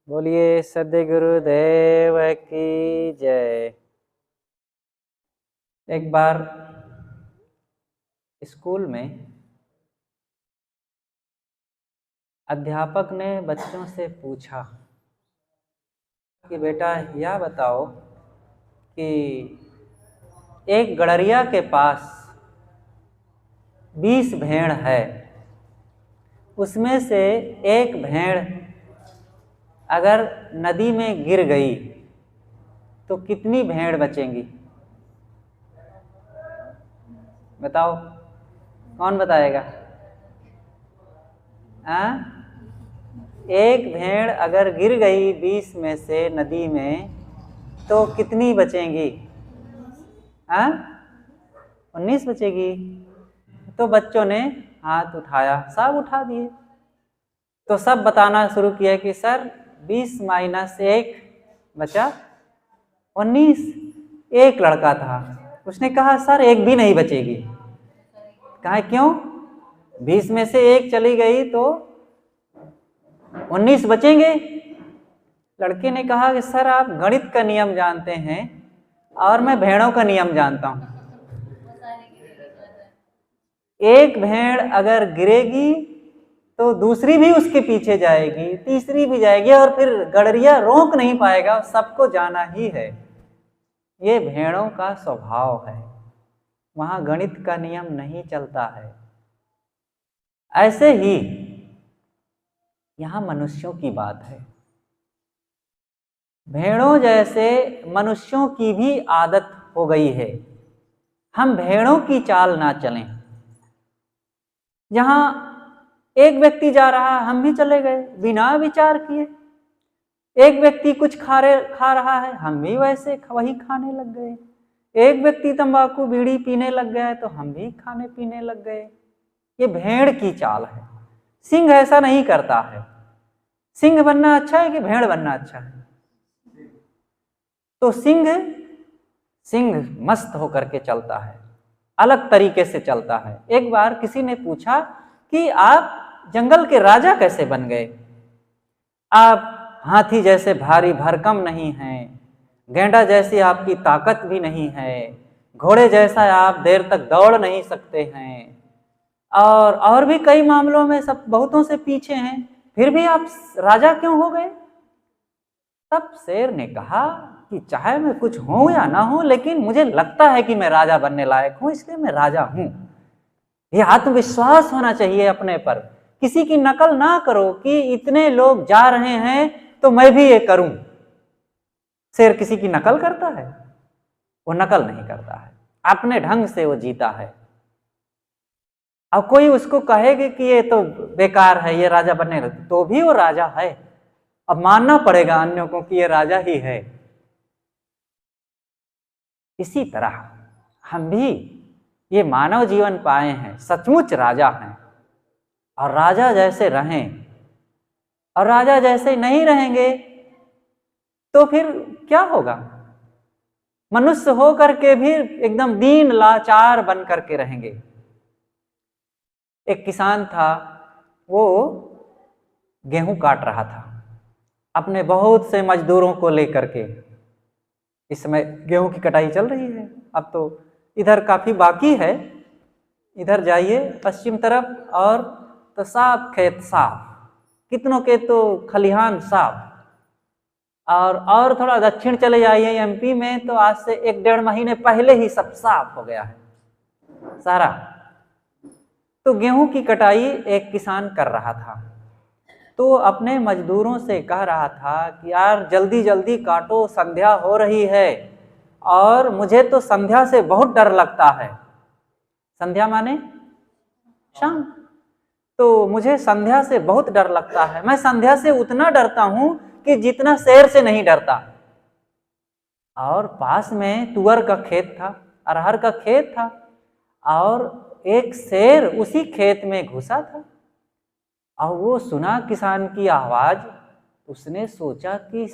बोलिए सद्गुरुदेव की जय। एक बार स्कूल में अध्यापक ने बच्चों से पूछा कि बेटा यह बताओ कि एक गड़रिया के पास 20 भेड़ है, उसमें से एक भेड़ अगर नदी में गिर गई तो कितनी भेड़ बचेंगी? बताओ, कौन बताएगा? एक भेड़ अगर गिर गई 20 में से नदी में तो कितनी बचेंगी? 19 बचेगी। तो बच्चों ने हाथ उठाया, सब उठा दिए। तो सब बताना शुरू किया कि सर 20 - 1 बचा 19। एक लड़का था, उसने कहा सर एक भी नहीं बचेगी। कहा क्यों? 20 में से एक चली गई तो 19 बचेंगे। लड़के ने कहा कि सर आप गणित का नियम जानते हैं और मैं भेड़ों का नियम जानता हूं। एक भेड़ अगर गिरेगी तो दूसरी भी उसके पीछे जाएगी, तीसरी भी जाएगी और फिर गड़रिया रोक नहीं पाएगा, सबको जाना ही है। ये भेड़ों का स्वभाव है, वहां गणित का नियम नहीं चलता है। ऐसे ही यहां मनुष्यों की बात है। भेड़ों जैसे मनुष्यों की भी आदत हो गई है। हम भेड़ों की चाल ना चलें। जहां एक व्यक्ति जा रहा हम भी चले गए बिना विचार किए। एक व्यक्ति कुछ खा रहा है, हम भी वैसे वही खाने लग गए। एक व्यक्ति तंबाकू बीड़ी पीने लग गया है तो हम भी खाने पीने लग गए। ये भेड़ की चाल है। सिंह ऐसा नहीं करता है। सिंह बनना अच्छा है कि भेड़ बनना अच्छा है? तो सिंह मस्त होकर के चलता है, अलग तरीके से चलता है। एक बार किसी ने पूछा कि आप जंगल के राजा कैसे बन गए? आप हाथी जैसे भारी भरकम नहीं हैं, गैंडा जैसी आपकी ताकत भी नहीं है, घोड़े जैसा आप देर तक दौड़ नहीं सकते हैं, और भी कई मामलों में सब बहुतों से पीछे हैं, फिर भी आप राजा क्यों हो गए? तब शेर ने कहा कि चाहे मैं कुछ हूं या ना हूं, लेकिन मुझे लगता है कि मैं राजा बनने लायक हूं, इसलिए मैं राजा हूं। यह आत्मविश्वास होना चाहिए अपने पर। किसी की नकल ना करो कि इतने लोग जा रहे हैं तो मैं भी ये करूं। शेर किसी की नकल करता है? वो नकल नहीं करता है, अपने ढंग से वो जीता है। अब कोई उसको कहेगा कि ये तो बेकार है, ये राजा बनेगा, तो भी वो राजा है। अब मानना पड़ेगा अन्यों को कि ये राजा ही है। इसी तरह हम भी ये मानव जीवन पाए हैं, सचमुच राजा हैं, और राजा जैसे रहें। और राजा जैसे नहीं रहेंगे तो फिर क्या होगा? मनुष्य हो करके भी एकदम दीन लाचार बन करके रहेंगे। एक किसान था, वो गेहूं काट रहा था अपने बहुत से मजदूरों को लेकर के। इस समय गेहूं की कटाई चल रही है। अब तो इधर काफी बाकी है, इधर जाइए पश्चिम तरफ और तो साफ खेत साफ, कितनों के तो खलिहान साफ। और थोड़ा दक्षिण चले जाइए एमपी में, तो आज से 1-1.5 महीने पहले ही सब साफ हो गया है सारा। तो गेहूं की कटाई एक किसान कर रहा था, तो अपने मजदूरों से कह रहा था कि यार जल्दी जल्दी काटो, संध्या हो रही है और मुझे तो संध्या से बहुत डर लगता है। संध्या माने शाम। तो मुझे संध्या से बहुत डर लगता है। मैं संध्या से उतना डरता हूं कि जितना शेर से नहीं डरता। और पास में तुअर का खेत था, अरहर का खेत था, और एक शेर उसी खेत में घुसा था। और वो सुना किसान की आवाज, उसने सोचा कि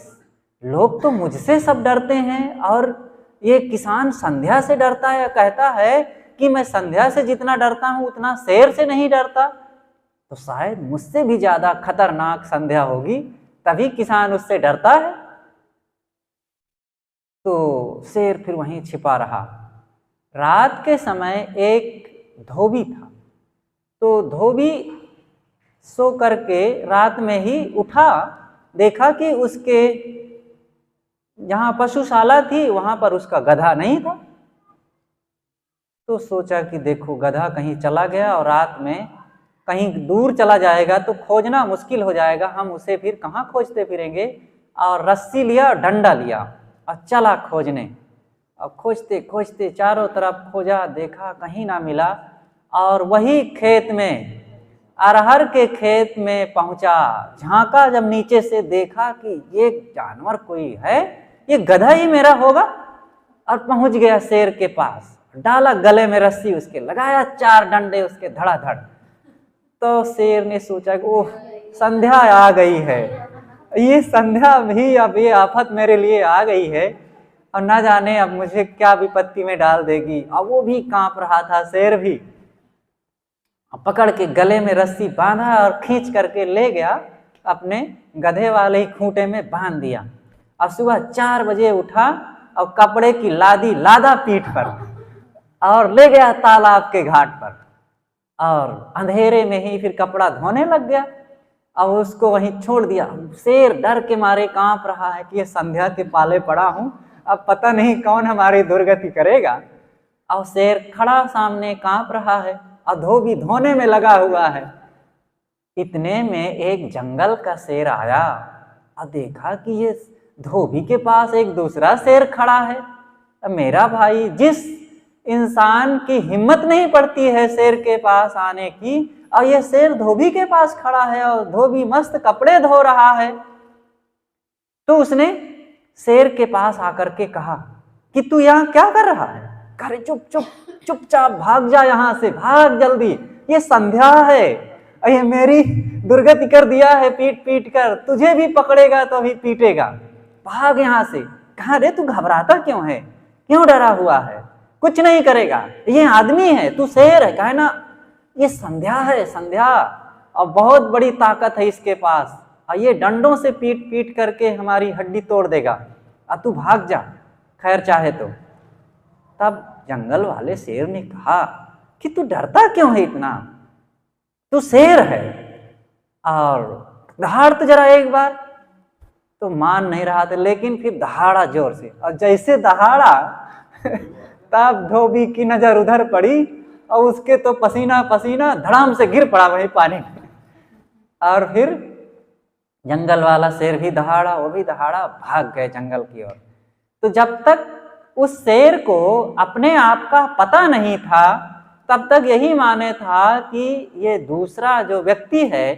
लोग तो मुझसे सब डरते हैं और ये किसान संध्या से डरता है, कहता है कि मैं संध्या से जितना डरता हूं उतना शेर से नहीं डरता, तो शायद मुझसे भी ज्यादा खतरनाक संध्या होगी। तभी किसान उससे डरता है। तो शेर फिर वहीं छिपा रहा। रात के समय एक धोबी था, तो धोबी सो करके रात में ही उठा, देखा कि उसके जहाँ पशुशाला थी वहां पर उसका गधा नहीं था। तो सोचा कि देखो गधा कहीं चला गया और रात में कहीं दूर चला जाएगा तो खोजना मुश्किल हो जाएगा, हम उसे फिर कहाँ खोजते फिरेंगे। और रस्सी लिया, डंडा लिया और चला खोजने। और खोजते खोजते चारों तरफ खोजा, देखा कहीं ना मिला। और वही खेत में, अरहर के खेत में पहुंचा, झांका जब नीचे से देखा कि ये जानवर कोई है, ये गधा ही मेरा होगा। और पहुंच गया शेर के पास, डाला गले में रस्सी उसके, लगाया 4 डंडे उसके धड़ाधड़। तो शेर ने सोचा कि ओह संध्या आ गई है, ये संध्या भी अब ये आफत मेरे लिए आ गई है और ना जाने अब मुझे क्या विपत्ति में डाल देगी। अब वो भी कांप रहा था, शेर भी। पकड़ के गले में रस्सी बांधा और खींच करके ले गया, अपने गधे वाले ही खूंटे में बांध दिया। और सुबह 4 बजे उठा और कपड़े की लादी लादा पीठ पर और ले गया तालाब के घाट पर। और अंधेरे में ही फिर कपड़ा धोने लग गया और उसको वहीं छोड़ दिया। शेर डर के मारे कांप रहा है कि ये संध्या के पाले पड़ा हूं, अब पता नहीं कौन हमारी दुर्गति करेगा। और शेर खड़ा सामने कांप रहा है और धोबी धोने में लगा हुआ है। इतने में एक जंगल का शेर आया और देखा कि ये धोबी के पास एक दूसरा शेर खड़ा है। मेरा भाई, जिस इंसान की हिम्मत नहीं पड़ती है शेर के पास आने की, और ये शेर धोबी के पास खड़ा है और धोबी मस्त कपड़े धो रहा है। तो उसने शेर के पास आकर के कहा कि तू यहाँ क्या कर रहा है? अरे चुप चुप, चुपचाप भाग जा यहाँ से, भाग जल्दी, ये संध्या है, ये मेरी दुर्गति कर दिया है पीट पीट कर, तुझे भी पकड़ेगा तो अभी पीटेगा, भाग यहाँ से। कहा रे तू घबराता क्यों है, क्यों डरा हुआ है? कुछ नहीं करेगा, ये आदमी है, तू शेर है। कहे ना ये संध्या है, संध्या, और बहुत बड़ी ताकत है इसके पास, और ये डंडों से पीट पीट करके हमारी हड्डी तोड़ देगा, अब तू भाग जा खैर चाहे तो। तब जंगल वाले शेर ने कहा कि तू डरता क्यों है इतना, तू शेर है, और दहाड़ तो जरा एक बार। तो मान नहीं रहा था, लेकिन फिर दहाड़ा जोर से, और जैसे दहाड़ा तब धोबी की नजर उधर पड़ी और उसके तो पसीना पसीना धड़ाम से गिर पड़ा वहीं पानी में। और फिर जंगल वाला शेर भी दहाड़ा, वो भी दहाड़ा, भाग गए जंगल की ओर। तो जब तक उस शेर को अपने आप का पता नहीं था, तब तक यही माने था कि ये दूसरा जो व्यक्ति है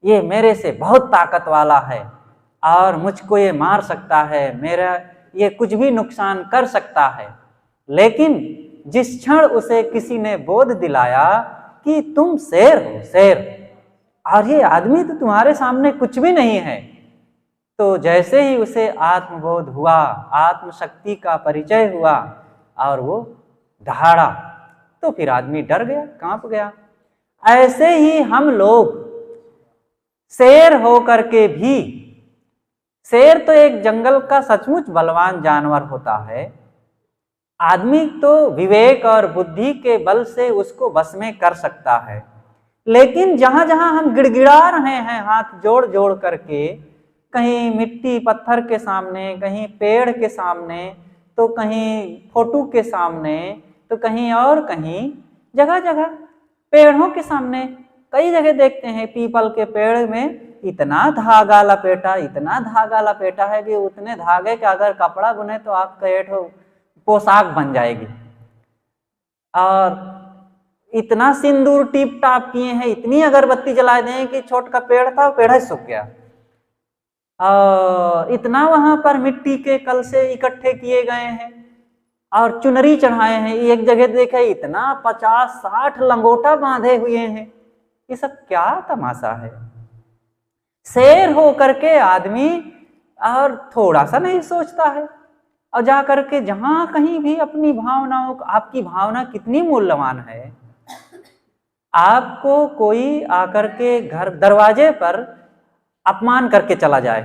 ये मेरे से बहुत ताकत वाला है और मुझको ये मार सकता है, मेरा ये कुछ भी नुकसान कर सकता है। लेकिन जिस क्षण उसे किसी ने बोध दिलाया कि तुम शेर हो, शेर, और ये आदमी तो तुम्हारे सामने कुछ भी नहीं है, तो जैसे ही उसे आत्मबोध हुआ, आत्मशक्ति का परिचय हुआ और वो दहाड़ा, तो फिर आदमी डर गया, कांप गया। ऐसे ही हम लोग शेर होकर के भी, शेर तो एक जंगल का सचमुच बलवान जानवर होता है, आदमी तो विवेक और बुद्धि के बल से उसको बस में कर सकता है। लेकिन जहां जहां हम गिड़गिड़ा रहे हैं हाथ जोड़ जोड़ करके, कहीं मिट्टी पत्थर के सामने, कहीं पेड़ के सामने, तो कहीं फोटो के सामने, तो कहीं और कहीं, जगह जगह पेड़ों के सामने, कई जगह देखते हैं पीपल के पेड़ में इतना धागा लपेटा, इतना धागा लपेटा है कि उतने धागे का अगर कपड़ा बुने तो आपका एक पोशाक बन जाएगी। और इतना सिंदूर टीप टाप किए हैं, इतनी अगरबत्ती जला दें कि छोट का पेड़ था, पेड़ ही सूख गया। इतना वहां पर मिट्टी के कल से इकट्ठे किए गए हैं और चुनरी चढ़ाए हैं। एक जगह देखे इतना 50-60 लंगोटा बांधे हुए हैं। ये सब क्या तमाशा है? शेर हो करके आदमी और थोड़ा सा नहीं सोचता है, और जा करके जहां कहीं भी अपनी भावनाओं, आपकी भावना कितनी मूल्यवान है। आपको कोई आकर के घर दरवाजे पर अपमान करके चला जाए,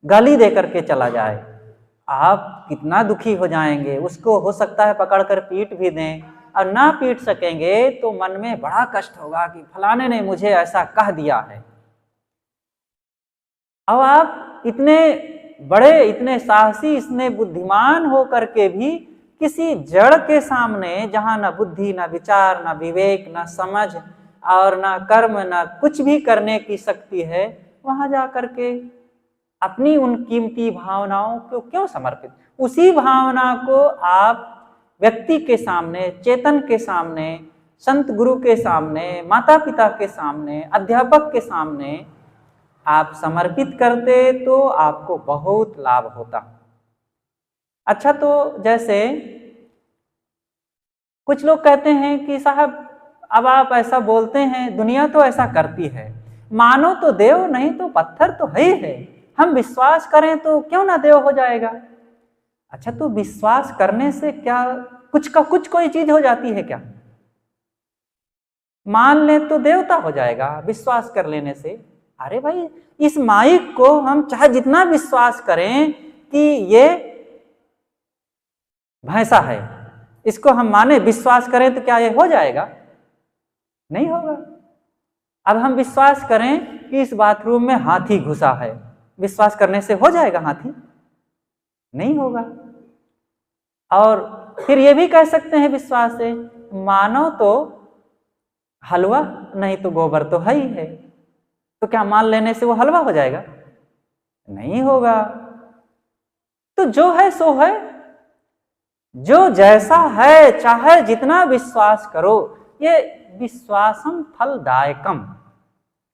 गाली दे करके चला जाए, आप कितना दुखी हो जाएंगे। उसको हो सकता है पकड़कर पीट भी दें, और ना पीट सकेंगे तो मन में बड़ा कष्ट होगा कि फलाने ने मुझे ऐसा कह दिया है। अब आप इतने बड़े, इतने साहसी, इतने बुद्धिमान हो करके भी किसी जड़ के सामने, जहां ना बुद्धि, ना विचार, ना विवेक, ना समझ और ना कर्म, ना कुछ भी करने की शक्ति है, वहां जा करके अपनी उन कीमती भावनाओं को क्यों समर्पित। उसी भावना को आप व्यक्ति के सामने, चेतन के सामने, संत गुरु के सामने, माता पिता के सामने, अध्यापक के सामने आप समर्पित करते तो आपको बहुत लाभ होता। अच्छा, तो जैसे कुछ लोग कहते हैं कि साहब अब आप ऐसा बोलते हैं, दुनिया तो ऐसा करती है, मानो तो देव, नहीं तो पत्थर तो है ही है, हम विश्वास करें तो क्यों ना देव हो जाएगा। अच्छा, तो विश्वास करने से क्या कुछ का कुछ कोई चीज हो जाती है क्या? मान ले तो देवता हो जाएगा विश्वास कर लेने से। अरे भाई, इस माइक को हम चाहे जितना विश्वास करें कि ये भैंसा है, इसको हम माने, विश्वास करें तो क्या ये हो जाएगा? नहीं होगा। अब हम विश्वास करें कि इस बाथरूम में हाथी घुसा है, विश्वास करने से हो जाएगा हाथी? नहीं होगा। और फिर ये भी कह सकते हैं विश्वास से, मानो तो हलवा, नहीं तो गोबर तो है ही है, तो क्या मान लेने से वो हलवा हो जाएगा? नहीं होगा। तो जो है सो है, जो जैसा है, चाहे जितना विश्वास करो, ये विश्वासम फलदायकम,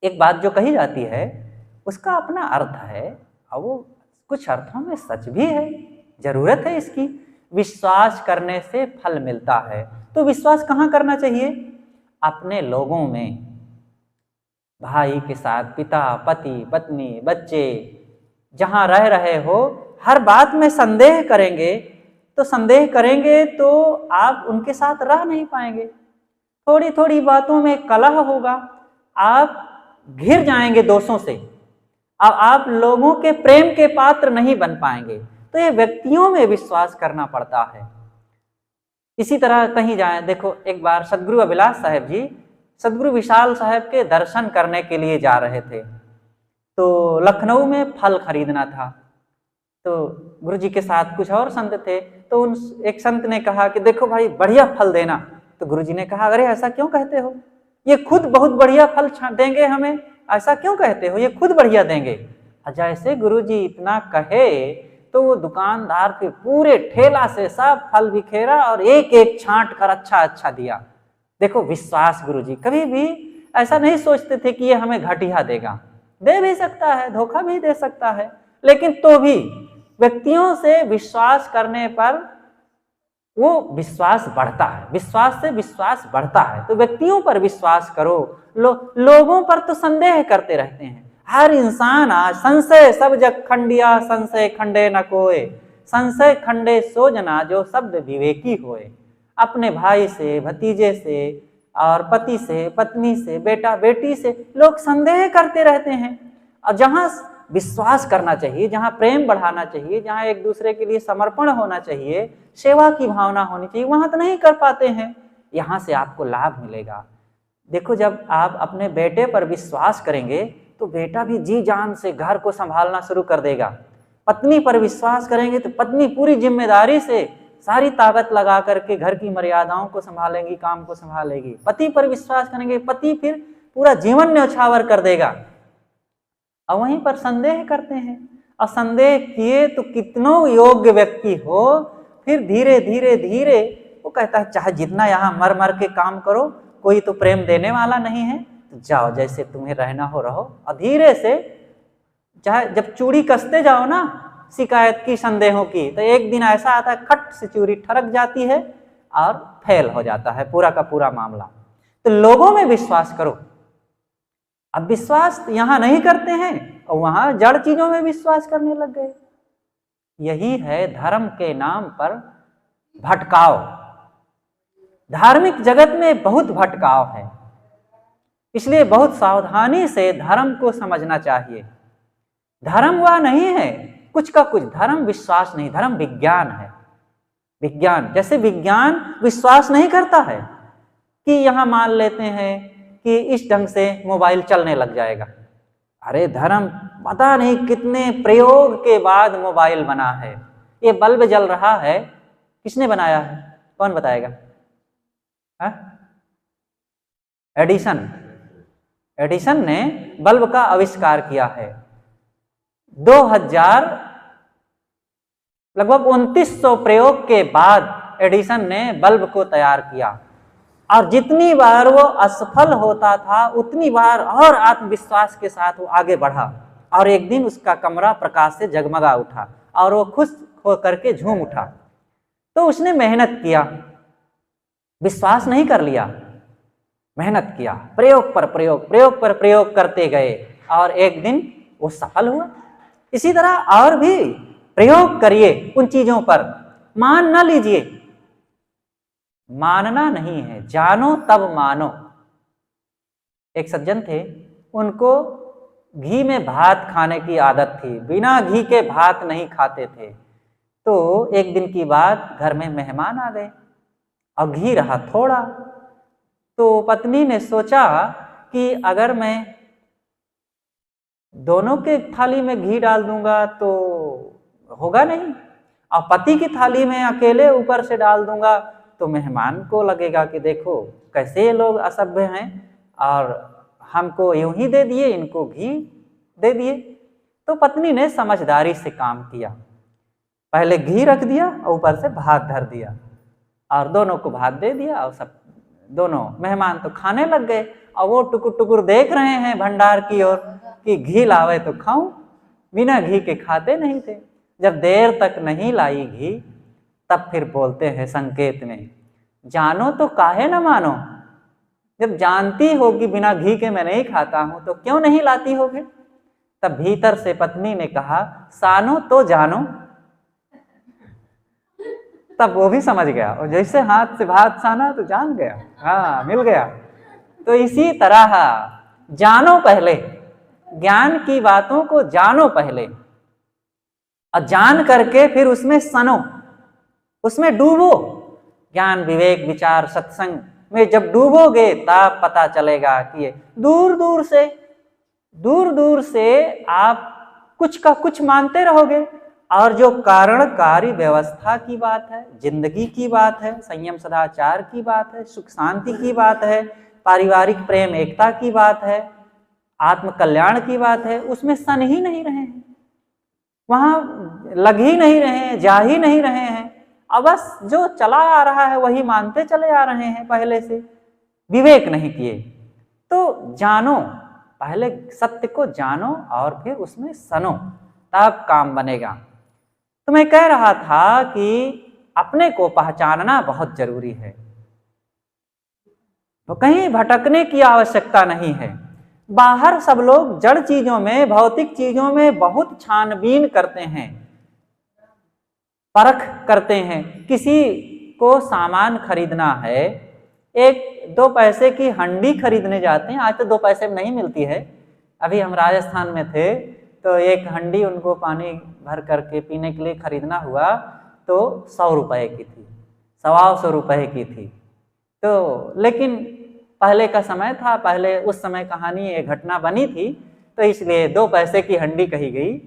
एक बात जो कही जाती है उसका अपना अर्थ है, और वो कुछ अर्थों में सच भी है, जरूरत है इसकी। विश्वास करने से फल मिलता है। तो विश्वास कहाँ करना चाहिए? अपने लोगों में, भाई के साथ, पिता, पति, पत्नी, बच्चे, जहां रह रहे हो, हर बात में संदेह करेंगे तो आप उनके साथ रह नहीं पाएंगे। थोड़ी थोड़ी बातों में कलह होगा, आप घिर जाएंगे दोषों से, अब आप लोगों के प्रेम के पात्र नहीं बन पाएंगे। तो ये व्यक्तियों में विश्वास करना पड़ता है। इसी तरह कहीं जाए, देखो एक बार सदगुरु अभिलाष साहेब जी सदगुरु विशाल साहेब के दर्शन करने के लिए जा रहे थे, तो लखनऊ में फल खरीदना था। तो गुरु जी के साथ कुछ और संत थे, तो उन एक संत ने कहा कि देखो भाई, बढ़िया फल देना। तो गुरु जी ने कहा, अरे ऐसा क्यों कहते हो, ये खुद बहुत बढ़िया फल देंगे हमें, ऐसा क्यों कहते हो, ये खुद बढ़िया देंगे। जैसे गुरु जी इतना कहे तो वो दुकानदार फिर पूरे ठेला से सब फल बिखेरा और एक एक छांट कर अच्छा अच्छा दिया। देखो विश्वास, गुरु जी कभी भी ऐसा नहीं सोचते थे कि ये हमें घटिया देगा, दे भी सकता है, धोखा भी दे सकता है, लेकिन तो भी व्यक्तियों से विश्वास करने पर वो विश्वास बढ़ता है, विश्वास से विश्वास बढ़ता है। तो व्यक्तियों पर विश्वास करो, लोगों पर तो संदेह करते रहते हैं हर इंसान। आज संशय सब जग खंडिया, संशय खंडे न कोय, संशय खंडे सो जना जो शब्द विवेकी होए। अपने भाई से, भतीजे से और पति से, पत्नी से, बेटा बेटी से लोग संदेह करते रहते हैं। और जहां विश्वास करना चाहिए, जहां प्रेम बढ़ाना चाहिए, जहां एक दूसरे के लिए समर्पण होना चाहिए, सेवा की भावना होनी चाहिए, वहां तो नहीं कर पाते हैं। यहां से आपको लाभ मिलेगा। देखो, जब आप अपने बेटे पर विश्वास करेंगे तो बेटा भी जी जान से घर को संभालना शुरू कर देगा। पत्नी पर विश्वास करेंगे तो पत्नी पूरी जिम्मेदारी से सारी ताकत लगा करके घर की मर्यादाओं को संभालेंगी, काम को संभालेगी। पति पर विश्वास करेंगे, पति फिर पूरा जीवन न्यौछावर कर देगा। और वहीं पर संदेह करते हैं, और संदेह किए तो कितनों योग्य व्यक्ति हो, फिर धीरे धीरे धीरे वो कहता है चाहे जितना यहाँ मर मर के काम करो, कोई तो प्रेम देने वाला नहीं है, तो जाओ जैसे तुम्हें रहना हो रहो। और धीरे से, चाहे जब चूड़ी कसते जाओ ना शिकायत की, संदेहों की, तो एक दिन ऐसा आता है खट से चूड़ी ठरक जाती है और फेल हो जाता है पूरा का पूरा मामला। तो लोगों में विश्वास करो। अब विश्वास यहां नहीं करते हैं और वहां जड़ चीजों में विश्वास करने लग गए। यही है धर्म के नाम पर भटकाव। धार्मिक जगत में बहुत भटकाव है। इसलिए बहुत सावधानी से धर्म को समझना चाहिए। धर्म वह नहीं है कुछ का कुछ, धर्म विश्वास नहीं, धर्म विज्ञान है। विज्ञान जैसे विज्ञान विश्वास नहीं करता है कि यहां मान लेते हैं कि इस ढंग से मोबाइल चलने लग जाएगा। अरे धर्म पता नहीं कितने प्रयोग के बाद मोबाइल बना है। ये बल्ब जल रहा है, किसने बनाया है, कौन बताएगा? एडिसन ने बल्ब का आविष्कार किया है। 2000 लगभग 2900 प्रयोग के बाद एडिसन ने बल्ब को तैयार किया, और जितनी बार वो असफल होता था उतनी बार और आत्मविश्वास के साथ वो आगे बढ़ा, और एक दिन उसका कमरा प्रकाश से जगमगा उठा और वो खुश होकर के झूम उठा। तो उसने मेहनत किया, विश्वास नहीं कर लिया, मेहनत किया, प्रयोग पर प्रयोग करते गए, और एक दिन वो सफल हुआ। इसी तरह और भी प्रयोग करिए उन चीजों पर, मान ना लीजिए। मानना नहीं है, जानो तब मानो। एक सज्जन थे, उनको घी में भात खाने की आदत थी, बिना घी के भात नहीं खाते थे। तो एक दिन की बात, घर में मेहमान आ गए और घी रहा थोड़ा। तो पत्नी ने सोचा कि अगर मैं दोनों के थाली में घी डाल दूंगा तो होगा नहीं, और पति की थाली में अकेले ऊपर से डाल दूंगा तो मेहमान को लगेगा कि देखो कैसे ये लोग असभ्य हैं, और हमको यूं ही दे दिए, इनको घी दे दिए। तो पत्नी ने समझदारी से काम किया, पहले घी रख दिया और ऊपर से भात धर दिया, और दोनों को भात दे दिया, और सब दोनों मेहमान तो खाने लग गए, और वो टुकुर टुकुर देख रहे हैं भंडार की ओर कि घी लावे तो खाऊं, बिना घी के खाते नहीं थे। जब देर तक नहीं लाई घी, तब फिर बोलते हैं संकेत में, जानो तो काहे न मानो। जब जानती होगी बिना घी के मैं नहीं खाता हूं तो क्यों नहीं लाती होगे? तब भीतर से पत्नी ने कहा, सानो तो जानो। तब वो भी समझ गया, और जैसे हाथ से भात साना तो जान गया, हाँ मिल गया। तो इसी तरह जानो पहले, ज्ञान की बातों को जानो पहले, और जान करके फिर उसमें सनो, उसमें डूबो। ज्ञान विवेक विचार सत्संग में जब डूबोगे तब पता चलेगा कि ये दूर दूर से आप कुछ का कुछ मानते रहोगे, और जो कारणकारी व्यवस्था की बात है, जिंदगी की बात है, संयम सदाचार की बात है, सुख शांति की बात है, पारिवारिक प्रेम एकता की बात है, आत्म कल्याण की बात है, उसमें सन ही नहीं रहे हैं, वहां लग ही नहीं रहे हैं, जा ही नहीं रहे हैं, अब बस जो चला आ रहा है वही मानते चले आ रहे हैं, पहले से विवेक नहीं किए। तो जानो, पहले सत्य को जानो और फिर उसमें सनो, तब काम बनेगा। तो मैं कह रहा था कि अपने को पहचानना बहुत जरूरी है, तो कहीं भटकने की आवश्यकता नहीं है। बाहर सब लोग जड़ चीजों में, भौतिक चीजों में बहुत छानबीन करते हैं, परख करते हैं। किसी को सामान खरीदना है, 1-2 पैसे की हंडी खरीदने जाते हैं, आज तो 2 पैसे में नहीं मिलती है। अभी हम राजस्थान में थे तो एक हंडी उनको पानी भर करके पीने के लिए खरीदना हुआ तो 100 रुपए की थी, 125 रुपए की थी। तो लेकिन पहले का समय था, पहले उस समय कहानी एक घटना बनी थी, तो इसलिए 2 पैसे की हंडी कही गई।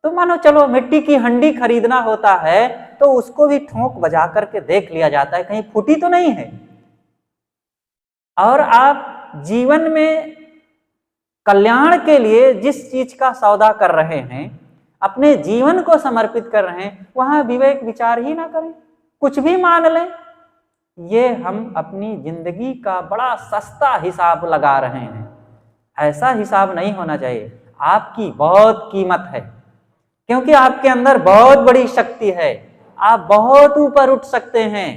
तो मानो चलो मिट्टी की हंडी खरीदना होता है तो उसको भी ठोंक बजा करके देख लिया जाता है कहीं फूटी तो नहीं है। और आप जीवन में कल्याण के लिए जिस चीज का सौदा कर रहे हैं, अपने जीवन को समर्पित कर रहे हैं, वहां विवेक विचार ही ना करें, कुछ भी मान लें, ये हम अपनी जिंदगी का बड़ा सस्ता हिसाब लगा रहे हैं। ऐसा हिसाब नहीं होना चाहिए। आपकी बहुत कीमत है, क्योंकि आपके अंदर बहुत बड़ी शक्ति है, आप बहुत ऊपर उठ सकते हैं।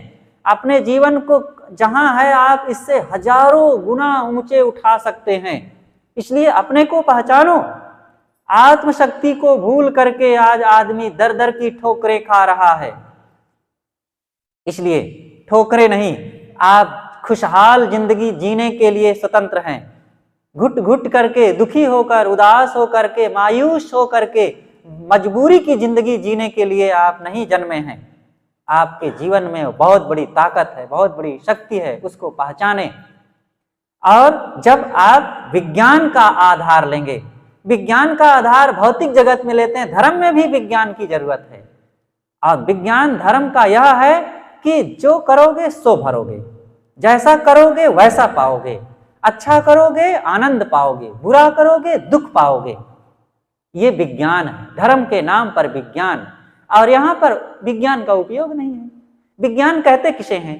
अपने जीवन को जहां है आप इससे हजारों गुना ऊंचे उठा सकते हैं। इसलिए अपने को पहचानो। आत्मशक्ति को भूल करके आज आदमी दर दर की ठोकरें खा रहा है। इसलिए ठोकरें नहीं, आप खुशहाल जिंदगी जीने के लिए स्वतंत्र हैं। घुट घुट करके, दुखी होकर, उदास होकर के, मायूस होकर के मजबूरी की जिंदगी जीने के लिए आप नहीं जन्मे हैं। आपके जीवन में बहुत बड़ी ताकत है, बहुत बड़ी शक्ति है, उसको पहचाने। और जब आप विज्ञान का आधार लेंगे, विज्ञान का आधार भौतिक जगत में लेते हैं, धर्म में भी विज्ञान की जरूरत है। और विज्ञान धर्म का यह है कि जो करोगे सो भरोगे, जैसा करोगे वैसा पाओगे, अच्छा करोगे आनंद पाओगे, बुरा करोगे दुख पाओगे। ये विज्ञान है, धर्म के नाम पर विज्ञान। और यहां पर विज्ञान का उपयोग नहीं है। विज्ञान कहते किसे हैं?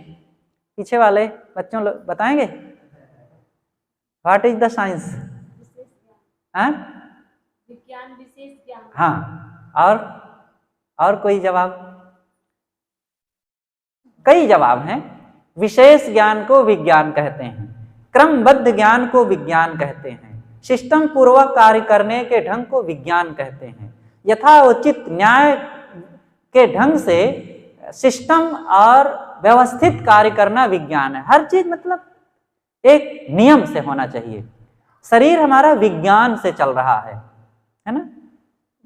पीछे वाले बच्चों बताएंगे, व्हाट इज द साइंस? विज्ञान विशेष ज्ञान। हाँ, और कोई जवाब? कई जवाब हैं। विशेष ज्ञान को विज्ञान कहते हैं, क्रमबद्ध ज्ञान को विज्ञान कहते हैं, सिस्टम पूर्वक कार्य करने के ढंग को विज्ञान कहते हैं, यथाउचित न्याय के ढंग से सिस्टम और व्यवस्थित कार्य करना विज्ञान है। हर चीज मतलब एक नियम से होना चाहिए। शरीर हमारा विज्ञान से चल रहा है ना?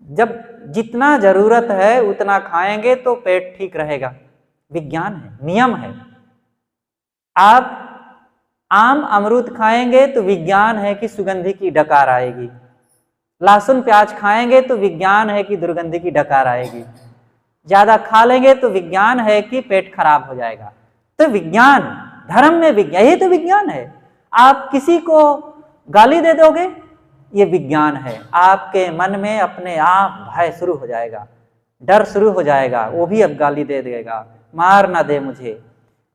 जब जितना जरूरत है उतना खाएंगे तो पेट ठीक रहेगा, विज्ञान है, नियम है। आप आम अमरूद खाएंगे तो विज्ञान है कि सुगंधी की डकार आएगी, लहसुन प्याज खाएंगे तो विज्ञान है कि दुर्गंधी की डकार आएगी, ज्यादा खा लेंगे तो विज्ञान है कि पेट खराब हो जाएगा। तो विज्ञान, धर्म में विज्ञान, यही तो विज्ञान है। आप किसी को गाली दे दोगे, ये विज्ञान है। आपके मन में अपने आप भय शुरू हो जाएगा, डर शुरू हो जाएगा, वो भी अब गाली दे देगा, मार ना दे मुझे।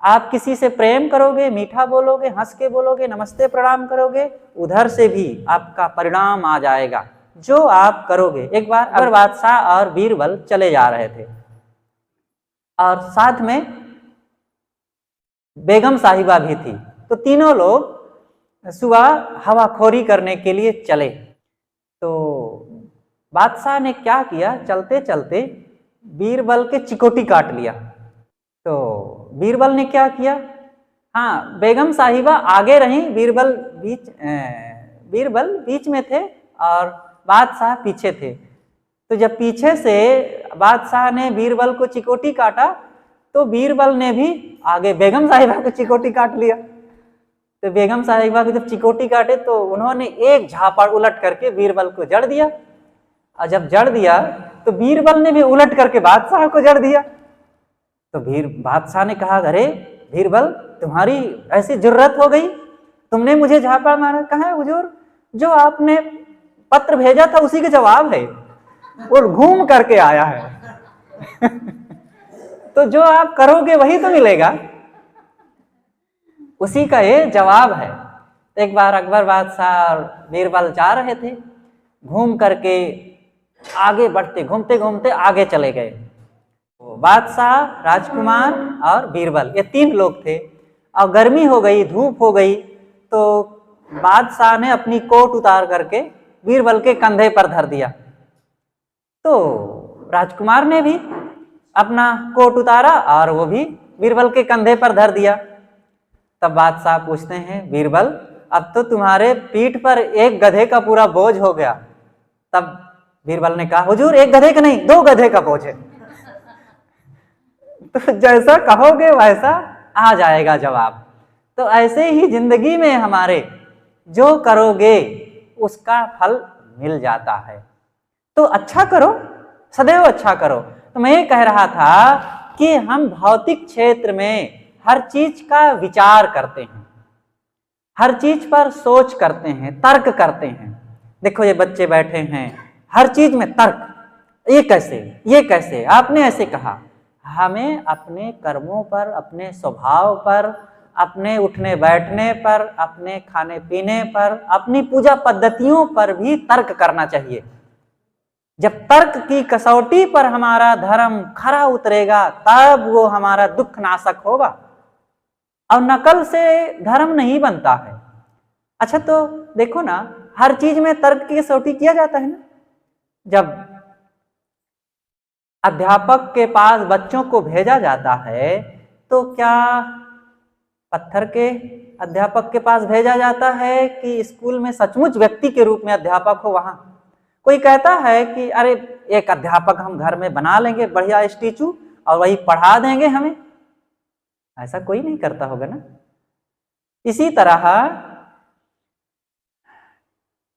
आप किसी से प्रेम करोगे, मीठा बोलोगे, हंस के बोलोगे, नमस्ते प्रणाम करोगे, उधर से भी आपका परिणाम आ जाएगा जो आप करोगे। एक बार अकबर बादशाह और बीरबल चले जा रहे थे और साथ में बेगम साहिबा भी थी। तो तीनों लोग सुबह हवाखोरी करने के लिए चले। तो बादशाह ने क्या किया, चलते चलते बीरबल के चिकोटी काट लिया। तो बीरबल ने क्या किया, हाँ, बेगम साहिबा आगे रही, बीरबल बीच में थे और बादशाह पीछे थे। तो जब पीछे से बादशाह ने बीरबल को चिकोटी काटा तो बीरबल ने भी आगे बेगम साहिबा को चिकोटी काट लिया। तो बेगम साहिबा को जब चिकोटी काटे तो उन्होंने एक झापड़ उलट करके बीरबल को जड़ दिया, और जब जड़ दिया तो बीरबल ने भी उलट करके बादशाह को जड़ दिया। तो बादशाह ने कहा, अरे बीरबल, तुम्हारी ऐसी जुर्रत हो गई, तुमने मुझे झापड़ मारा। कहा है हुजूर, जो आपने पत्र भेजा था उसी के जवाब है, वो घूम करके आया है। तो जो आप करोगे वही तो मिलेगा, उसी का ये जवाब है। एक बार अकबर बादशाह और बीरबल जा रहे थे, घूम करके आगे बढ़ते, घूमते घूमते आगे चले गए। बादशाह, राजकुमार और बीरबल, ये तीन लोग थे। और गर्मी हो गई, धूप हो गई, तो बादशाह ने अपनी कोट उतार करके बीरबल के कंधे पर धर दिया। तो राजकुमार ने भी अपना कोट उतारा और वो भी बीरबल के कंधे पर धर दिया। तब बादशाह पूछते हैं, बीरबल, अब तो तुम्हारे पीठ पर एक गधे का पूरा बोझ हो गया। तब बीरबल ने कहा, हुजूर, एक गधे का नहीं, 2 गधे का बोझ है। तो जैसा कहोगे वैसा आ जाएगा जवाब। तो ऐसे ही जिंदगी में हमारे जो करोगे उसका फल मिल जाता है। तो अच्छा करो, सदैव अच्छा करो। तो मैं ये कह रहा था कि हम भौतिक क्षेत्र में हर चीज का विचार करते हैं, हर चीज पर सोच करते हैं, तर्क करते हैं। देखो ये बच्चे बैठे हैं, हर चीज में तर्क, ये कैसे, ये कैसे, आपने ऐसे कहा। हमें अपने कर्मों पर, अपने स्वभाव पर, अपने उठने बैठने पर, अपने खाने पीने पर, अपनी पूजा पद्धतियों पर भी तर्क करना चाहिए। जब तर्क की कसौटी पर हमारा धर्म खरा उतरेगा तब वो हमारा दुख नाशक होगा। और नकल से धर्म नहीं बनता है। अच्छा, तो देखो ना, हर चीज में तर्क की कसौटी किया जाता है ना। जब अध्यापक के पास बच्चों को भेजा जाता है तो क्या पत्थर के अध्यापक के पास भेजा जाता है कि स्कूल में सचमुच व्यक्ति के रूप में अध्यापक हो वहां? कोई कहता है कि अरे एक अध्यापक हम घर में बना लेंगे बढ़िया स्टैचू और वही पढ़ा देंगे हमें। ऐसा कोई नहीं करता होगा ना। इसी तरह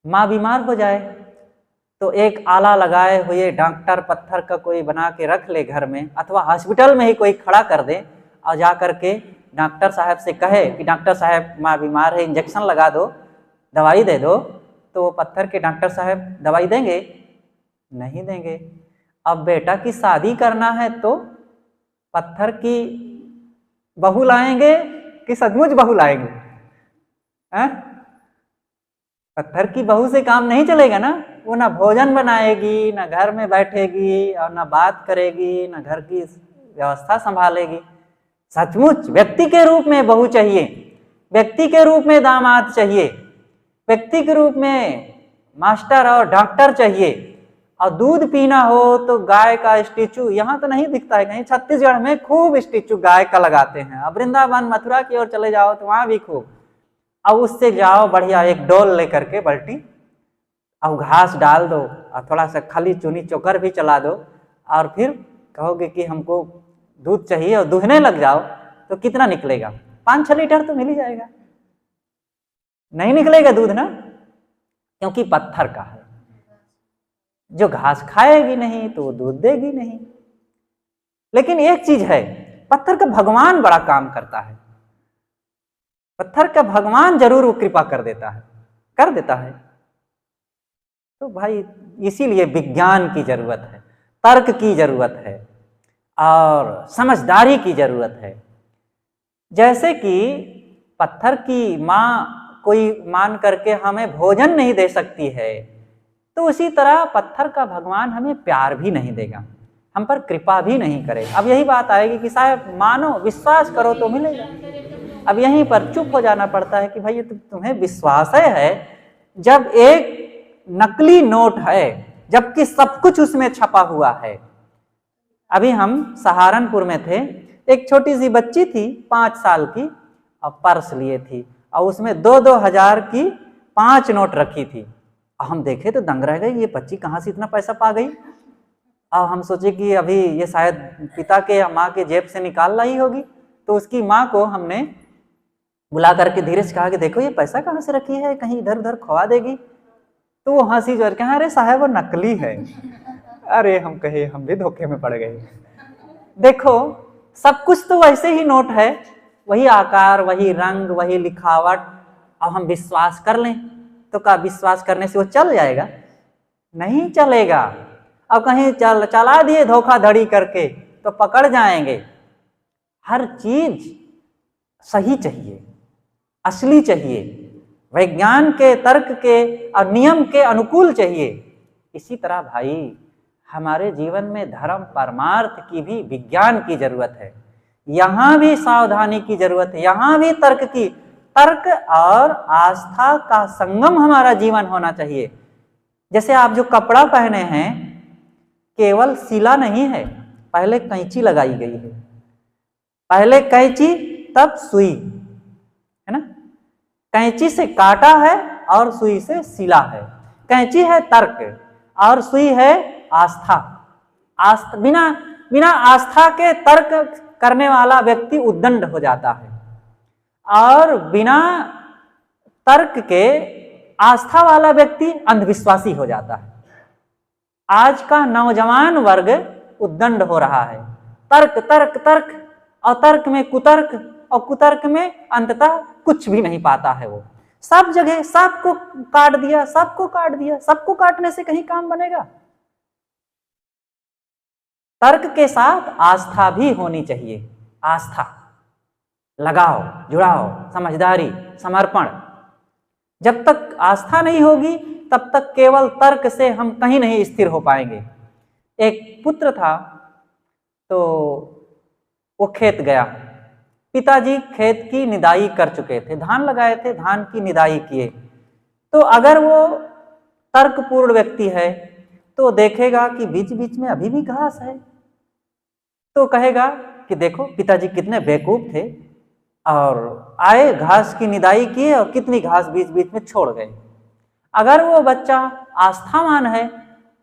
माँ बीमार हो जाए तो एक आला लगाए हुए डॉक्टर पत्थर का कोई बना के रख ले घर में, अथवा हॉस्पिटल में ही कोई खड़ा कर दे और जा कर के डॉक्टर साहब से कहे कि डॉक्टर साहब माँ बीमार है, इंजेक्शन लगा दो, दवाई दे दो, तो वो पत्थर के डॉक्टर साहब दवाई देंगे? नहीं देंगे। अब बेटा की शादी करना है तो पत्थर की बहू लाएंगे कि सचमुच बहू लाएंगे? पत्थर की बहू से काम नहीं चलेगा ना। वो ना भोजन बनाएगी, ना घर में बैठेगी, और ना बात करेगी, ना घर की व्यवस्था संभालेगी। सचमुच व्यक्ति के रूप में बहू चाहिए, व्यक्ति के रूप में दामाद चाहिए, व्यक्ति के रूप में मास्टर और डॉक्टर चाहिए। और दूध पीना हो तो गाय का स्टैचू, यहाँ तो नहीं दिखता है कहीं, छत्तीसगढ़ में खूब स्टैचू गाय का लगाते हैं। अब वृंदावन मथुरा की ओर चले जाओ तो वहां भी खूब। अब उससे जाओ बढ़िया एक डोल लेकर के बाल्टी, अब घास डाल दो और थोड़ा सा खाली चुनी चोकर भी चला दो, और फिर कहोगे कि हमको दूध चाहिए और दूहने लग जाओ, तो कितना निकलेगा? 5-6 लीटर तो मिल ही जाएगा। नहीं निकलेगा दूध ना, क्योंकि पत्थर का है। जो घास खाएगी नहीं तो वो दूध देगी नहीं। लेकिन एक चीज है, पत्थर का भगवान बड़ा काम करता है। पत्थर का भगवान जरूर वो कृपा कर देता है। तो भाई इसीलिए विज्ञान की जरूरत है, तर्क की जरूरत है और समझदारी की जरूरत है। जैसे कि पत्थर की माँ कोई मान करके हमें भोजन नहीं दे सकती है, तो उसी तरह पत्थर का भगवान हमें प्यार भी नहीं देगा, हम पर कृपा भी नहीं करेगा। अब यही बात आएगी कि साहब मानो, विश्वास करो तो मिलेगा। अब यहीं पर चुप हो जाना पड़ता है कि भाई तुम्हें विश्वास है जब एक नकली नोट है, जबकि सब कुछ उसमें छपा हुआ है। अभी हम सहारनपुर में थे, एक छोटी सी बच्ची थी 5 साल की, और पर्स लिए थी और उसमें 2-2 हजार की 5 नोट रखी थी। हम देखे तो दंग रह गए, ये बच्ची कहाँ से इतना पैसा पा गई। और हम सोचे कि अभी ये शायद पिता के या माँ के जेब से निकाल लाई होगी। तो उसकी माँ को हमने बुला करके धीरे से कहा कि देखो ये पैसा कहाँ से रखी है, कहीं इधर उधर खवा देगी। तो वो हंसी जोर के, अरे साहब वो नकली है। अरे हम कहे हम भी धोखे में पड़ गए। देखो सब कुछ तो वैसे ही नोट है, वही आकार, वही रंग, वही लिखावट, अब हम विश्वास कर लें तो क्या विश्वास करने से वो चल जाएगा? नहीं चलेगा। अब कहीं चला दिए धोखाधड़ी करके तो पकड़ जाएंगे। हर चीज सही चाहिए, असली चाहिए, विज्ञान के, तर्क के और नियम के अनुकूल चाहिए। इसी तरह भाई हमारे जीवन में धर्म परमार्थ की भी विज्ञान की जरूरत है, यहाँ भी सावधानी की जरूरत है, यहाँ भी तर्क की। तर्क और आस्था का संगम हमारा जीवन होना चाहिए। जैसे आप जो कपड़ा पहने हैं केवल सिला नहीं है, पहले कैंची लगाई गई है, पहले कैंची तब सुई, है ना। कैंची से काटा है और सुई से सिला है। कैंची है तर्क और सुई है आस्था। बिना आस्था के तर्क करने वाला व्यक्ति उद्दंड हो जाता है, और बिना तर्क के आस्था वाला व्यक्ति अंधविश्वासी हो जाता है। आज का नौजवान वर्ग उद्दंड हो रहा है, तर्क तर्क तर्क, और तर्क में कुतर्क, और कुतर्क में अंततः कुछ भी नहीं पाता है। वो सब जगह सबको काट दिया, सबको काट दिया। सबको काटने से कहीं काम बनेगा? तर्क के साथ आस्था भी होनी चाहिए। आस्था, लगाओ, जुड़ाओ, समझदारी, समर्पण। जब तक आस्था नहीं होगी तब तक केवल तर्क से हम कहीं नहीं स्थिर हो पाएंगे। एक पुत्र था तो वो खेत गया, पिताजी खेत की निदाई कर चुके थे, धान लगाए थे, धान की निदाई किए। तो अगर वो तर्कपूर्ण व्यक्ति है तो देखेगा कि बीच बीच में अभी भी घास है, तो कहेगा कि देखो पिताजी कितने बेवकूफ थे, और आए, घास की निदाई किए और कितनी घास बीच बीच में छोड़ गए। अगर वो बच्चा आस्थावान है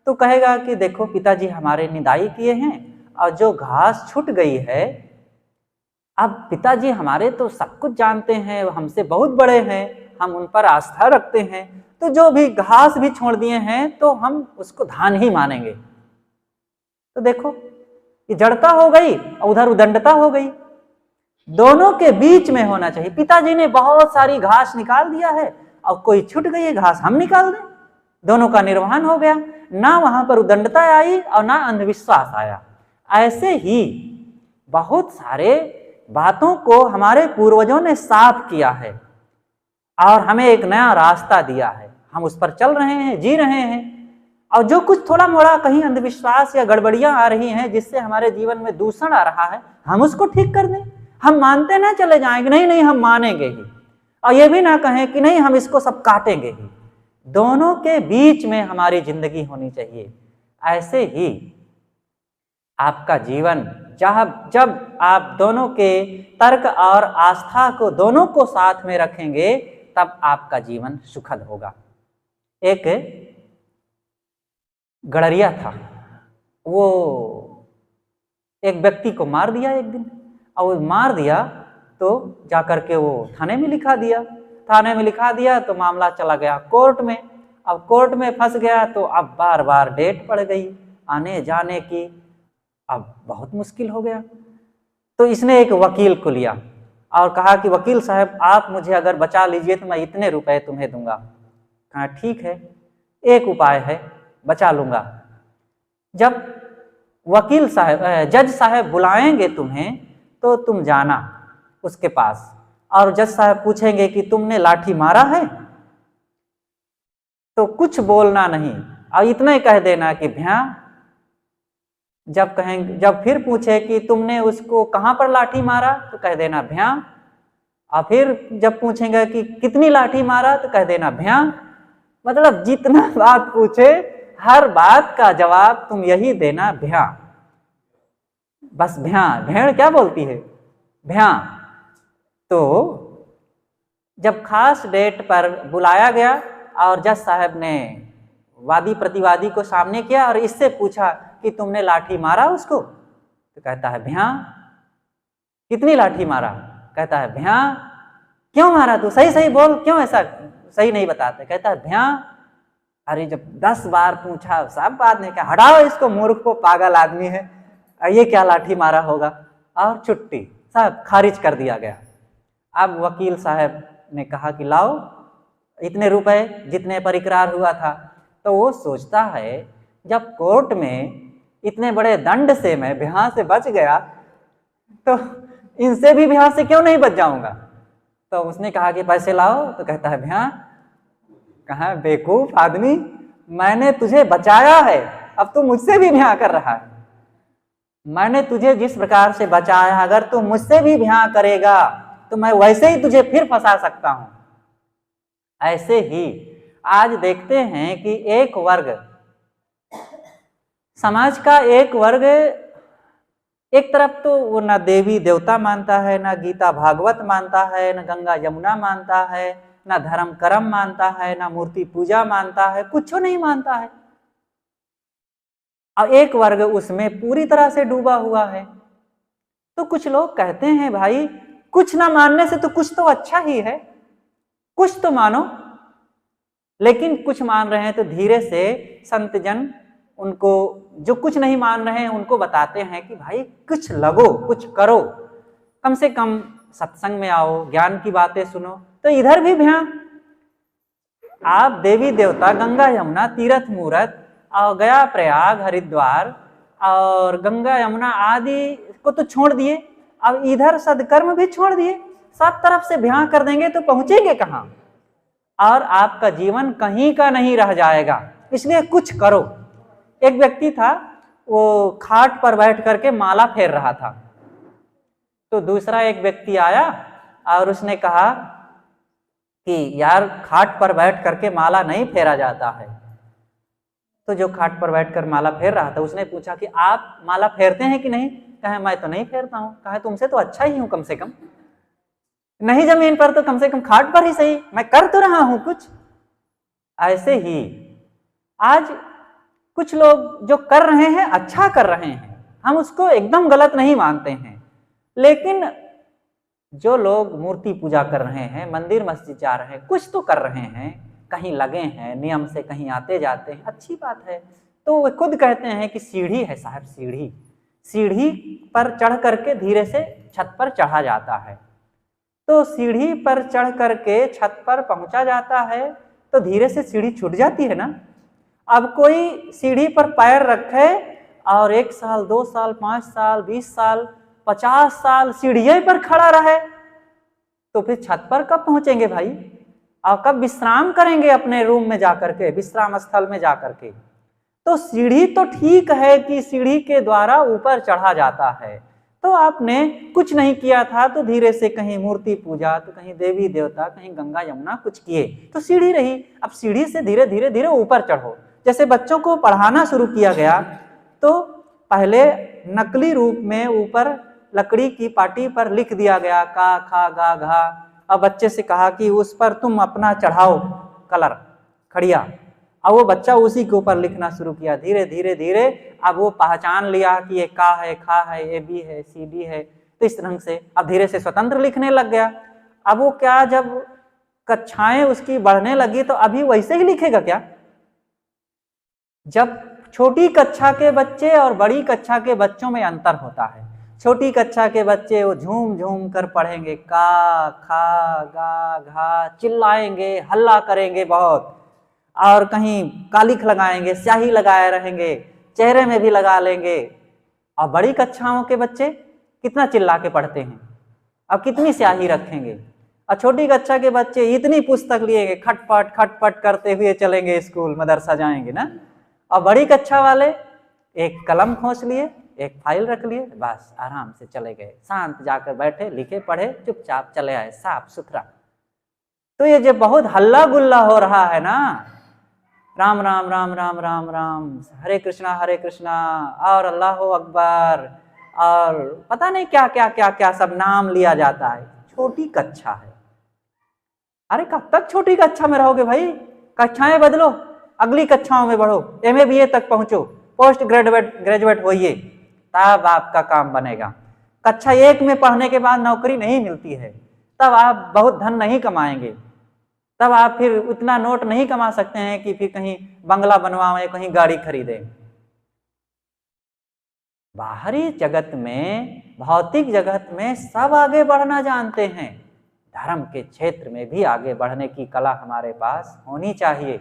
तो कहेगा कि देखो पिताजी हमारे निदाई किए हैं और जो घास छूट गई है, अब पिताजी हमारे तो सब कुछ जानते हैं, हमसे बहुत बड़े हैं, हम उन पर आस्था रखते हैं, तो जो भी घास भी छोड़ दिए हैं तो हम उसको धान ही मानेंगे। तो देखो ये जड़ता हो गई और उधर उदंडता हो गई। दोनों के बीच में होना चाहिए। पिताजी ने बहुत सारी घास निकाल दिया है और कोई छूट गई है घास, हम निकाल दें, दोनों का निर्वहन हो गया। ना वहां पर उदंडता आई और ना अंधविश्वास आया। ऐसे ही बहुत सारे बातों को हमारे पूर्वजों ने साफ किया है और हमें एक नया रास्ता दिया है, हम उस पर चल रहे हैं, जी रहे हैं। और जो कुछ थोड़ा मोड़ा कहीं अंधविश्वास या गड़बड़ियां आ रही हैं जिससे हमारे जीवन में दूषण आ रहा है, हम उसको ठीक कर दें। हम मानते ना चले जाएंगे, नहीं नहीं हम मानेंगे ही, और ये भी ना कहें कि नहीं हम इसको सब काटेंगे ही। दोनों के बीच में हमारी जिंदगी होनी चाहिए। ऐसे ही आपका जीवन जब आप दोनों के तर्क और आस्था को दोनों को साथ में रखेंगे तब आपका जीवन सुखद होगा। एक गड़रिया था, वो एक व्यक्ति को मार दिया एक दिन, और वो मार दिया तो जाकर के वो थाने में लिखा दिया। थाने में लिखा दिया तो मामला चला गया कोर्ट में। अब कोर्ट में फंस गया तो अब बार बार डेट पड़ गई आने जाने की, अब बहुत मुश्किल हो गया। तो इसने एक वकील को लिया और कहा कि वकील साहब आप मुझे अगर बचा लीजिए तो मैं इतने रुपए तुम्हें दूंगा। कहा ठीक है, एक उपाय है, बचा लूंगा। जब वकील साहब जज साहब बुलाएंगे तुम्हें तो तुम जाना उसके पास, और जज साहब पूछेंगे कि तुमने लाठी मारा है, तो कुछ बोलना नहीं और इतना ही कह देना कि भैया। जब फिर पूछे कि तुमने उसको कहाँ पर लाठी मारा तो कह देना भैया, और फिर जब पूछेंगे कि कितनी लाठी मारा तो कह देना भैया। मतलब जितना बात पूछे हर बात का जवाब तुम यही देना भैया, बस भैया। भेड़ क्या बोलती है? भैया। तो जब खास डेट पर बुलाया गया और जज साहब ने वादी प्रतिवादी को सामने किया और इससे पूछा कि तुमने लाठी मारा उसको, तो कहता है भैया। कितनी लाठी मारा? कहता है भैया। क्यों मारा तू? सही सही बोल, क्यों ऐसा सही नहीं बताते? कहता है भैया। अरे जब 10 बार पूछा सब बात नहीं, क्या हटाओ इसको, मूर्ख को, पागल आदमी है, ये क्या लाठी मारा होगा, और छुट्टी, सब खारिज कर दिया गया। अब वकील साहब ने कहा कि लाओ इतने रुपए जितने पर इकरार हुआ था। तो वो सोचता है जब कोर्ट में इतने बड़े दंड से मैं भैया से बच गया तो इनसे भी भैया से क्यों नहीं बच जाऊंगा। तो उसने कहा कि पैसे लाओ, तो कहता है भैया। कहा बेवकूफ आदमी, मैंने तुझे बचाया है, अब तू मुझसे भी भैया कर रहा है। मैंने तुझे जिस प्रकार से बचाया, अगर तू मुझसे भी भैया करेगा तो मैं वैसे ही तुझे फिर फंसा सकता हूं। ऐसे ही आज देखते हैं कि एक वर्ग, समाज का एक वर्ग, एक तरफ तो वो ना देवी देवता मानता है, ना गीता भागवत मानता है, ना गंगा यमुना मानता है, ना धर्म कर्म मानता है, ना मूर्ति पूजा मानता है, कुछ नहीं मानता है। और एक वर्ग उसमें पूरी तरह से डूबा हुआ है। तो कुछ लोग कहते हैं भाई कुछ ना मानने से तो कुछ तो अच्छा ही है, कुछ तो मानो। लेकिन कुछ मान रहे हैं तो धीरे से संत जन उनको, जो कुछ नहीं मान रहे हैं उनको बताते हैं कि भाई कुछ लगो, कुछ करो, कम से कम सत्संग में आओ, ज्ञान की बातें सुनो। तो इधर भी भैया आप देवी देवता, गंगा यमुना, तीर्थ मूर्त और गया प्रयाग हरिद्वार और गंगा यमुना आदि को तो छोड़ दिए, अब इधर सदकर्म भी छोड़ दिए, सब तरफ से भ्यां कर देंगे तो पहुंचेंगे कहां? और आपका जीवन कहीं का नहीं रह जाएगा। इसलिए कुछ करो। एक व्यक्ति था, वो खाट पर बैठ करके माला फेर रहा था। तो दूसरा एक व्यक्ति आया और उसने कहा कि यार खाट पर बैठ करके माला नहीं फेरा जाता है। तो जो खाट पर बैठकर माला फेर रहा था उसने पूछा कि आप माला फेरते हैं कि नहीं? कहे मैं तो नहीं फेरता हूं। कहे तुमसे तो अच्छा ही हूं कम से कम। नहीं जमीन पर तो कम से कम खाट पर ही सही, मैं कर तो रहा हूं कुछ। ऐसे ही आज कुछ लोग जो कर रहे हैं अच्छा कर रहे हैं, हम उसको एकदम गलत नहीं मानते हैं, लेकिन जो लोग मूर्ति पूजा कर रहे हैं, मंदिर मस्जिद जा रहे हैं, कुछ तो कर रहे हैं, कहीं लगे हैं नियम से, कहीं आते जाते हैं, अच्छी बात है। तो वे खुद कहते हैं कि सीढ़ी है साहब, सीढ़ी, सीढ़ी पर चढ़ करके धीरे से छत पर चढ़ा जाता है। तो सीढ़ी पर चढ़ करके छत पर पहुंचा जाता है तो धीरे से सीढ़ी छूट जाती है ना। अब कोई सीढ़ी पर पैर रखे और 1 साल 2 साल 5 साल 20 साल 50 साल सीढ़ियों पर खड़ा रहे तो फिर छत पर कब पहुंचेंगे भाई? और कब विश्राम करेंगे अपने रूम में जाकर के, विश्राम स्थल में जाकर के? तो सीढ़ी तो ठीक है कि सीढ़ी के द्वारा ऊपर चढ़ा जाता है, तो आपने कुछ नहीं किया था तो धीरे से कहीं मूर्ति पूजा, तो कहीं देवी देवता, कहीं गंगा यमुना कुछ किए तो सीढ़ी रही। अब सीढ़ी से धीरे धीरे धीरे ऊपर चढ़ो। जैसे बच्चों को पढ़ाना शुरू किया गया तो पहले नकली रूप में ऊपर लकड़ी की पाटी पर लिख दिया गया का खा गा घा। अब बच्चे से कहा कि उस पर तुम अपना चढ़ाओ कलर खड़िया, अब वो बच्चा उसी के ऊपर लिखना शुरू किया। धीरे धीरे धीरे अब वो पहचान लिया कि ये का है, खा है, ए बी है, सी डी है, तो इस ढंग से अब धीरे से स्वतंत्र लिखने लग गया। अब वो क्या, जब कक्षाएं उसकी बढ़ने लगी तो अभी वैसे ही लिखेगा क्या? जब छोटी कक्षा के बच्चे और बड़ी कक्षा के बच्चों में अंतर होता है। छोटी कक्षा के बच्चे वो झूम झूम कर पढ़ेंगे, का खा गा घा, चिल्लाएंगे, हल्ला करेंगे बहुत, और कहीं कालिख लगाएंगे, स्याही लगाए रहेंगे, चेहरे में भी लगा लेंगे। और बड़ी कक्षाओं के बच्चे कितना चिल्ला के पढ़ते हैं, अब कितनी स्याही रखेंगे। और छोटी कक्षा के बच्चे इतनी पुस्तक लिएंगे, खटपट करते हुए चलेंगे स्कूल मदरसा जाएंगे ना। और बड़ी कक्षा वाले एक कलम खोस लिए, एक फाइल रख लिए, बस आराम से चले गए, शांत जाकर बैठे, लिखे, पढ़े, चुपचाप चले आए, साफ सुथरा। तो ये जो बहुत हल्ला गुल्ला हो रहा है ना, राम राम राम राम राम राम, हरे कृष्णा और अल्लाह अकबर, और पता नहीं क्या क्या क्या क्या सब नाम लिया जाता है। छोटी कक्षा है, अरे कब तक छोटी कक्षा में रहोगे भाई? कक्षाएं बदलो, अगली कक्षाओं में बढ़ो, MA BA तक पहुंचो, पोस्ट ग्रेजुएट होइए, तब आपका काम बनेगा। कक्षा 1 में पढ़ने के बाद नौकरी नहीं मिलती है, तब आप बहुत धन नहीं कमाएंगे, तब आप फिर उतना नोट नहीं कमा सकते हैं कि फिर कहीं बंगला बनवाएं, कहीं गाड़ी खरीदें। बाहरी जगत में, भौतिक जगत में सब आगे बढ़ना जानते हैं, धर्म के क्षेत्र में भी आगे बढ़ने की कला हमारे पास होनी चाहिए।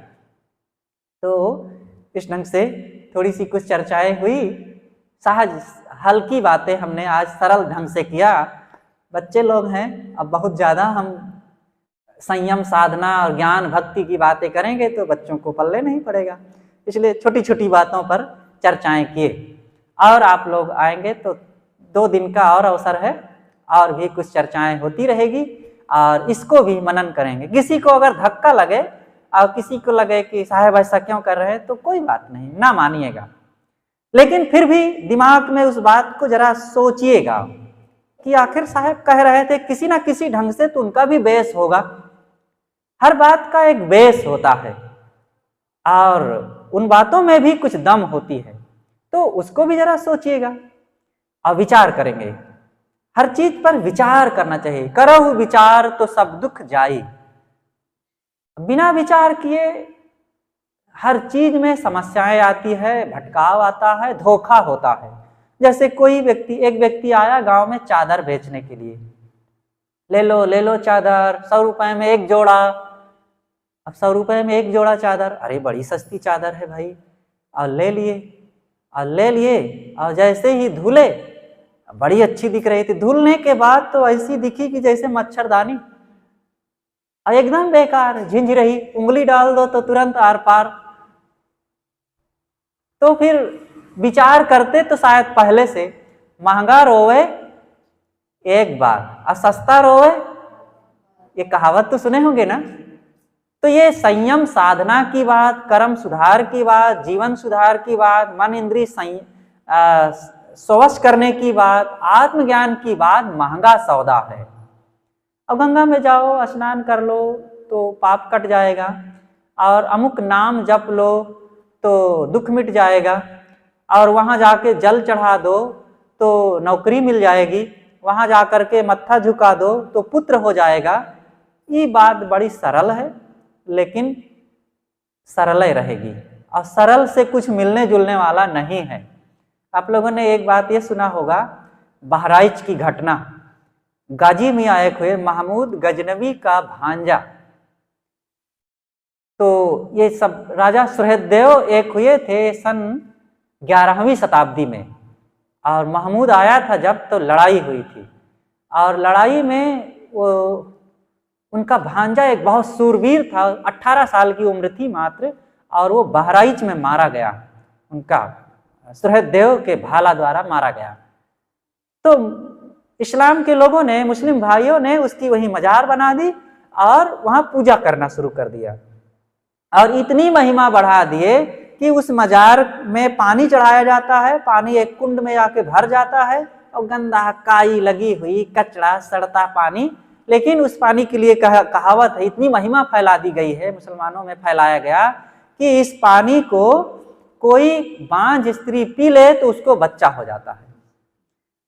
तो इस ढंग से थोड़ी सी कुछ चर्चाएं हुई, सहज हल्की बातें हमने आज सरल ढंग से किया। बच्चे लोग हैं, अब बहुत ज़्यादा हम संयम साधना और ज्ञान भक्ति की बातें करेंगे तो बच्चों को पल्ले नहीं पड़ेगा, इसलिए छोटी छोटी बातों पर चर्चाएं किए। और आप लोग आएंगे तो 2 दिन का और अवसर है, और भी कुछ चर्चाएं होती रहेगी, और इसको भी मनन करेंगे। किसी को अगर धक्का लगे और किसी को लगे कि साहब ऐसा क्यों कर रहे हैं, तो कोई बात नहीं, ना मानिएगा, लेकिन फिर भी दिमाग में उस बात को जरा सोचिएगा कि आखिर साहब कह रहे थे, किसी ना किसी ढंग से तो उनका भी बेस होगा। हर बात का एक बेस होता है और उन बातों में भी कुछ दम होती है, तो उसको भी जरा सोचिएगा और विचार करेंगे। हर चीज पर विचार करना चाहिए। करहु विचार तो सब दुख जाई। बिना विचार किए हर चीज में समस्याएं आती है, भटकाव आता है, धोखा होता है। जैसे कोई व्यक्ति, एक व्यक्ति आया गांव में चादर बेचने के लिए, ले लो चादर, 100 रुपए में एक जोड़ा। अब 100 रुपए में एक जोड़ा चादर, अरे बड़ी सस्ती चादर है भाई, और ले लिए और जैसे ही धुले, बड़ी अच्छी दिख रही थी, धुलने के बाद तो ऐसी दिखी कि जैसे मच्छरदानी, और एकदम बेकार, झिंझ रही, उंगली डाल दो तो तुरंत आर पार। तो फिर विचार करते तो शायद पहले से महंगा रोवे एक बार और सस्ता रोवे, ये कहावत तो सुने होंगे ना। तो ये संयम साधना की बात, कर्म सुधार की बात, जीवन सुधार की बात, मन इंद्रिय स्वश करने की बात, आत्मज्ञान की बात महंगा सौदा है। अब गंगा में जाओ, स्नान कर लो तो पाप कट जाएगा, और अमुक नाम जप लो तो दुख मिट जाएगा, और वहाँ जाके जल चढ़ा दो तो नौकरी मिल जाएगी, वहाँ जा कर के मत्था झुका दो तो पुत्र हो जाएगा। ये बात बड़ी सरल है, लेकिन सरल ही रहेगी, और सरल से कुछ मिलने जुलने वाला नहीं है। आप लोगों ने एक बात ये सुना होगा, बहराइच की घटना। गाजी मियाँ एक हुए महमूद गजनवी का भांजा। तो ये सब राजा सुहेलदेव एक हुए थे सन 11वीं शताब्दी में, और महमूद आया था जब तो लड़ाई हुई थी, और लड़ाई में वो उनका भांजा एक बहुत सूरवीर था, 18 साल की उम्र थी मात्र, और वो बहराइच में मारा गया, उनका सुहेलदेव के भाला द्वारा मारा गया। तो इस्लाम के लोगों ने, मुस्लिम भाइयों ने उसकी वही मजार बना दी और वहां पूजा करना शुरू कर दिया, और इतनी महिमा बढ़ा दिए कि उस मजार में पानी चढ़ाया जाता है, पानी एक कुंड में जाके भर जाता है, और गंदा काई लगी हुई कचड़ा सड़ता पानी, लेकिन उस पानी के लिए कहावत है, इतनी महिमा फैला दी गई है, मुसलमानों में फैलाया गया कि इस पानी को कोई बांझ स्त्री पी ले तो उसको बच्चा हो जाता है,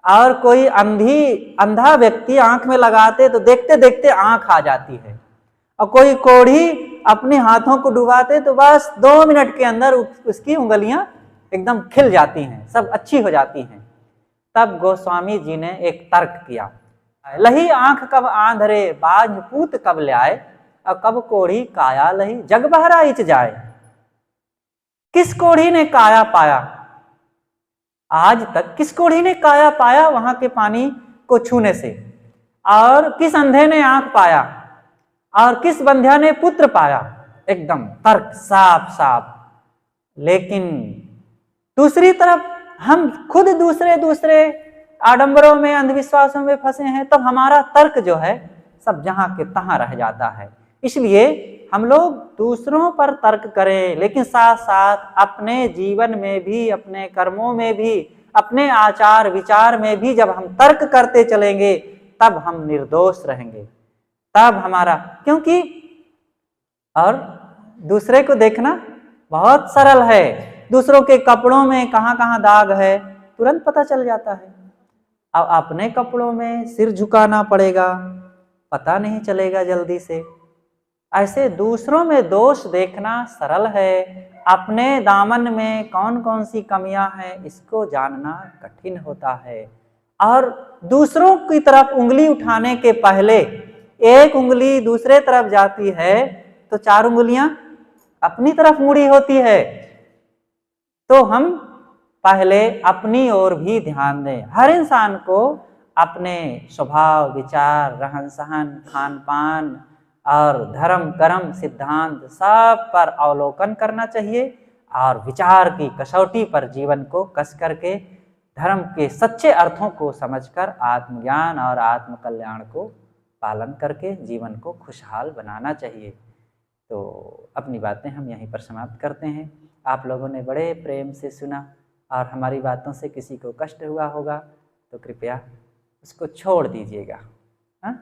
और कोई अंधा व्यक्ति आंख में लगाते तो देखते देखते आंख आ जाती है, और कोई कोढ़ी अपने हाथों को डुबाते तो बस 2 मिनट के अंदर उसकी उंगलियां एकदम खिल जाती हैं, सब अच्छी हो जाती हैं। तब गोस्वामी जी ने एक तर्क किया, लही आंख कब आंधरे बाज पूत कब ले आए, और कब कोढ़ी काया लही जग बहराइच जाए। किस कोढ़ी ने काया पाया, आज तक किस कोढ़ी ने काया पाया वहां के पानी को छूने से, और किस अंधे ने आंख पाया, और किस बंध्या ने पुत्र पाया। एकदम तर्क साफ साफ। लेकिन दूसरी तरफ हम खुद दूसरे आडंबरों में, अंधविश्वासों में फंसे हैं, तब हमारा तर्क जो है सब जहां के तहां रह जाता है। इसलिए हम लोग दूसरों पर तर्क करें, लेकिन साथ साथ अपने जीवन में भी, अपने कर्मों में भी, अपने आचार विचार में भी जब हम तर्क करते चलेंगे तब हम निर्दोष रहेंगे, तब हमारा, क्योंकि और दूसरे को देखना बहुत सरल है, दूसरों के कपड़ों में कहाँ कहाँ दाग है तुरंत पता चल जाता है। अब अपने कपड़ों में सिर झुकाना पड़ेगा, पता नहीं चलेगा जल्दी से। ऐसे दूसरों में दोष देखना सरल है, अपने दामन में कौन कौन सी कमियां हैं इसको जानना कठिन होता है। और दूसरों की तरफ उंगली उठाने के पहले एक उंगली दूसरे तरफ जाती है तो 4 उंगलियां अपनी तरफ मुड़ी होती है। तो हम पहले अपनी ओर भी ध्यान दें। हर इंसान को अपने स्वभाव, विचार, रहन सहन, खान पान और धर्म कर्म सिद्धांत सब पर अवलोकन करना चाहिए, और विचार की कसौटी पर जीवन को कस करके धर्म के सच्चे अर्थों को समझकर आत्मज्ञान और आत्म कल्याण को पालन करके जीवन को खुशहाल बनाना चाहिए। तो अपनी बातें हम यहीं पर समाप्त करते हैं। आप लोगों ने बड़े प्रेम से सुना, और हमारी बातों से किसी को कष्ट हुआ होगा तो कृपया उसको छोड़ दीजिएगा। हाँ।